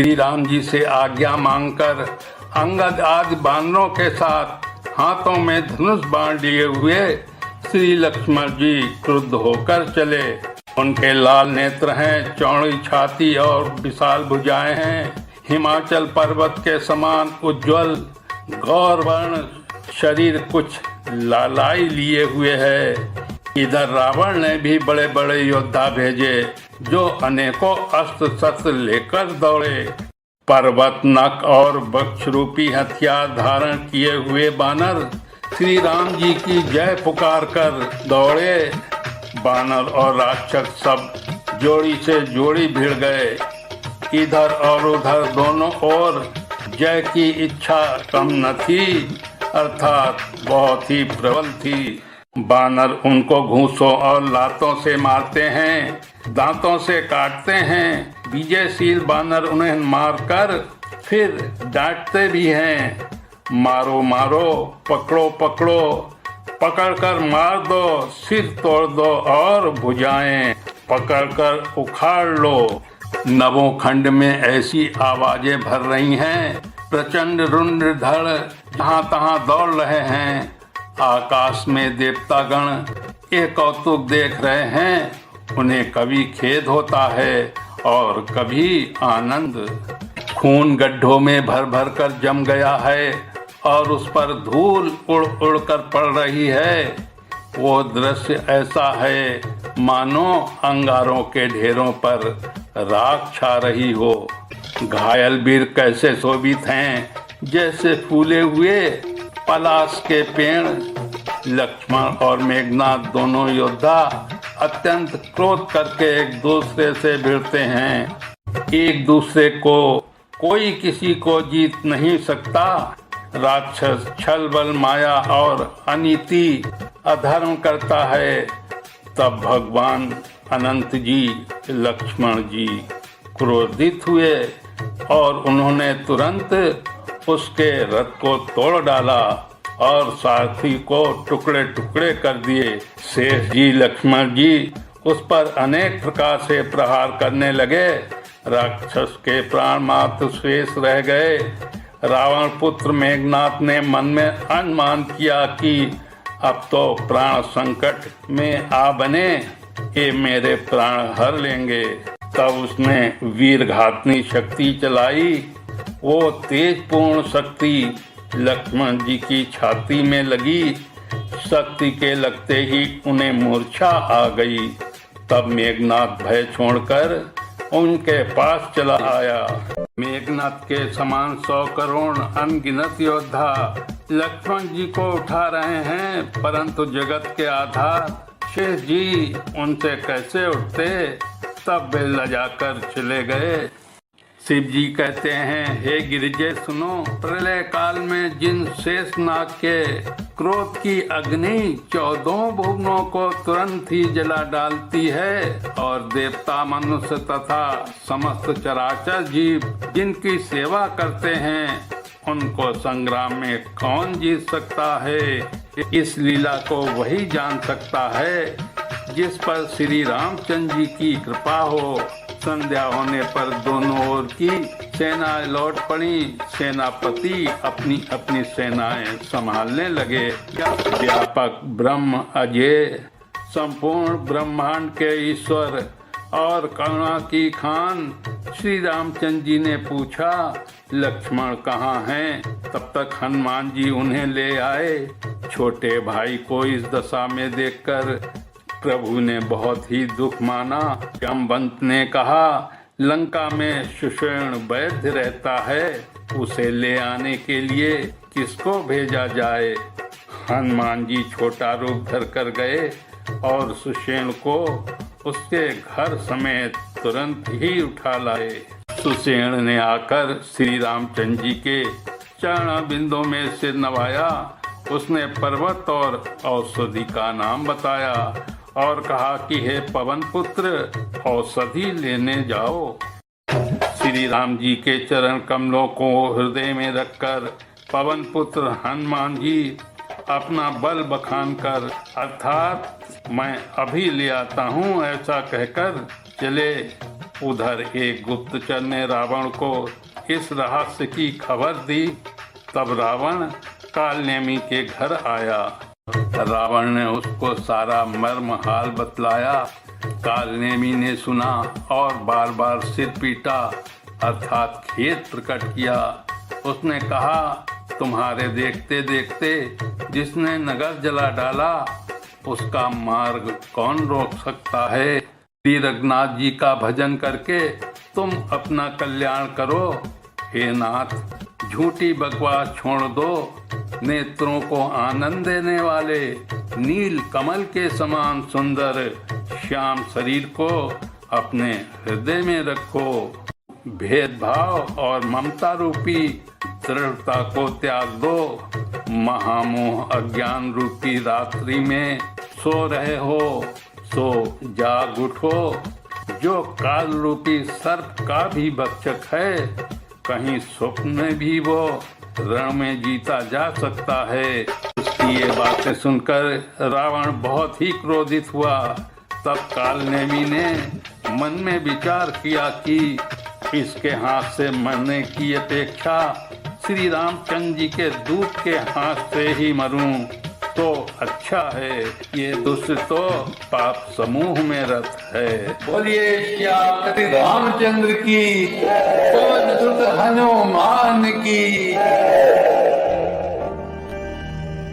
श्री राम जी से आज्ञा मांगकर अंगद आदि बानरों के साथ हाथों में धनुष बाण लिए हुए श्री लक्ष्मण जी क्रुद्ध होकर चले। उनके लाल नेत्र हैं, चौड़ी छाती और विशाल भुजाएं हैं, हिमाचल पर्वत के समान उज्ज्वल गौरवर्ण शरीर कुछ लालाई लिए हुए है। इधर रावण ने भी बड़े बड़े योद्धा भेजे जो अनेकों अस्त्र शस्त्र लेकर दौड़े। पर्वत, नख और वृक्ष रूपी हथियार धारण किए हुए बानर श्री राम जी की जय पुकार कर दौड़े। बानर और राक्षस सब जोड़ी से जोड़ी भिड़ गए। इधर और उधर दोनों ओर जय की इच्छा कम न थी, अर्थात बहुत ही प्रबल थी। बानर उनको घूंसों और लातों से मारते हैं, दांतों से काटते हैं। विजयशील बानर उन्हें मारकर फिर डांटते भी हैं, मारो मारो, पकड़ो पकड़ो, पकड़कर मार दो, सिर तोड़ दो और भुजाएं पकड़कर उखाड़ लो। नवों खंड में ऐसी आवाजें भर रही हैं, प्रचंड रुंड धड़ जहाँ तहाँ दौड़ रहे हैं। आकाश में देवतागण ये कौतुक देख रहे हैं। उन्हें कभी खेद होता है और कभी आनंद। खून गड्ढों में भर भर कर जम गया है और उस पर धूल उड़ उड़ कर पड़ रही है। वो दृश्य ऐसा है मानो अंगारों के ढेरों पर राख छा रही हो। घायल वीर कैसे शोभित हैं, जैसे फूले हुए पलाश के पेड़। लक्ष्मण और मेघनाथ दोनों योद्धा अत्यंत क्रोध करके एक दूसरे से भिड़ते हैं। एक दूसरे को कोई किसी को जीत नहीं सकता। राक्षस छल बल माया और अनीति अधर्म करता है। तब भगवान अनंत जी लक्ष्मण जी क्रोधित हुए और उन्होंने तुरंत उसके रथ को तोड़ डाला और सारथी को टुकड़े टुकड़े कर दिए। शेष जी लक्ष्मण जी उस पर अनेक प्रकार से प्रहार करने लगे। राक्षस के प्राण मात्र शेष रह गए। रावण पुत्र मेघनाथ ने मन में अनुमान किया कि अब तो प्राण संकट में आ बने, ये मेरे प्राण हर लेंगे। तब उसने वीर घातनी शक्ति चलाई। वो तेज पूर्ण शक्ति लक्ष्मण जी की छाती में लगी। शक्ति के लगते ही उन्हें मूर्छा आ गई। तब मेघनाथ भय छोड़कर उनके पास चला आया। मेघनाथ के समान 100 करोड़ अनगिनत योद्धा लक्ष्मण जी को उठा रहे हैं, परंतु जगत के आधार शेष जी उनसे कैसे उठते। तब वे लजाकर चले गए। शिव जी कहते हैं, हे गिरिजे सुनो, प्रलय काल में जिन शेष नाग के क्रोध की अग्नि 14 भुवनों को तुरंत ही जला डालती है और देवता मनुष्य तथा समस्त चराचर जीव जिनकी सेवा करते हैं उनको संग्राम में कौन जीत सकता है। इस लीला को वही जान सकता है जिस पर श्री रामचंद्र जी की कृपा हो। संध्या होने पर दोनों ओर की सेनाएं लौट पड़ी। सेनापति अपनी अपनी सेनाएं संभालने लगे। व्यापक ब्रह्म अजय संपूर्ण ब्रह्मांड के ईश्वर और करुणा की खान श्री रामचंद्र जी ने पूछा, लक्ष्मण कहाँ हैं? तब तक हनुमान जी उन्हें ले आए। छोटे भाई को इस दशा में देखकर प्रभु ने बहुत ही दुख माना। जामवंत ने कहा, लंका में सुषेण वैद्य रहता है, उसे ले आने के लिए किसको भेजा जाए। हनुमान जी छोटा रूप धर कर गए और सुषेण को उसके घर समेत तुरंत ही उठा लाए। सुषेण ने आकर श्री रामचंद्र जी के चरण बिंदों में सिर नवाया। उसने पर्वत और औषधि का नाम बताया और कहा कि हे पवन पुत्र, औषधि लेने जाओ। श्री राम जी के चरण कमलों को हृदय में रखकर पवन पुत्र हनुमान जी अपना बल बखान कर, अर्थात मैं अभी ले आता हूँ, ऐसा कहकर चले। उधर एक गुप्तचर ने रावण को इस रहस्य की खबर दी। तब रावण कालनेमी के घर आया। रावण ने उसको सारा मर्म हाल बतलाया। कालनेमी ने सुना और बार बार सिर पीटा अर्थात खेद प्रकट किया। उसने कहा, तुम्हारे देखते देखते जिसने नगर जला डाला उसका मार्ग कौन रोक सकता है। श्री रघुनाथ जी का भजन करके तुम अपना कल्याण करो। हे नाथ, झूठी बकवास छोड़ दो। नेत्रों को आनंद देने वाले नील कमल के समान सुंदर श्याम शरीर को अपने हृदय में रखो। भेदभाव और ममता रूपी दृढ़ता को त्याग दो। महामोह अज्ञान रूपी रात्रि में सो रहे हो, सो जाग उठो। जो काल रूपी सर्प का भी भक्षक है, कहीं स्वप्न में भी वो रण में जीता जा सकता है। उसकी ये बातें सुनकर रावण बहुत ही क्रोधित हुआ। तब कालनेमी ने मन में विचार किया कि इसके हाथ से मरने की अपेक्षा श्री रामचंद्र जी के दूत के हाथ से ही मरूं तो अच्छा है। ये दुष्ट तो पाप समूह में रत है। बोलिए श्यामपति रामचंद्र की, पवन सुत हनुमान की।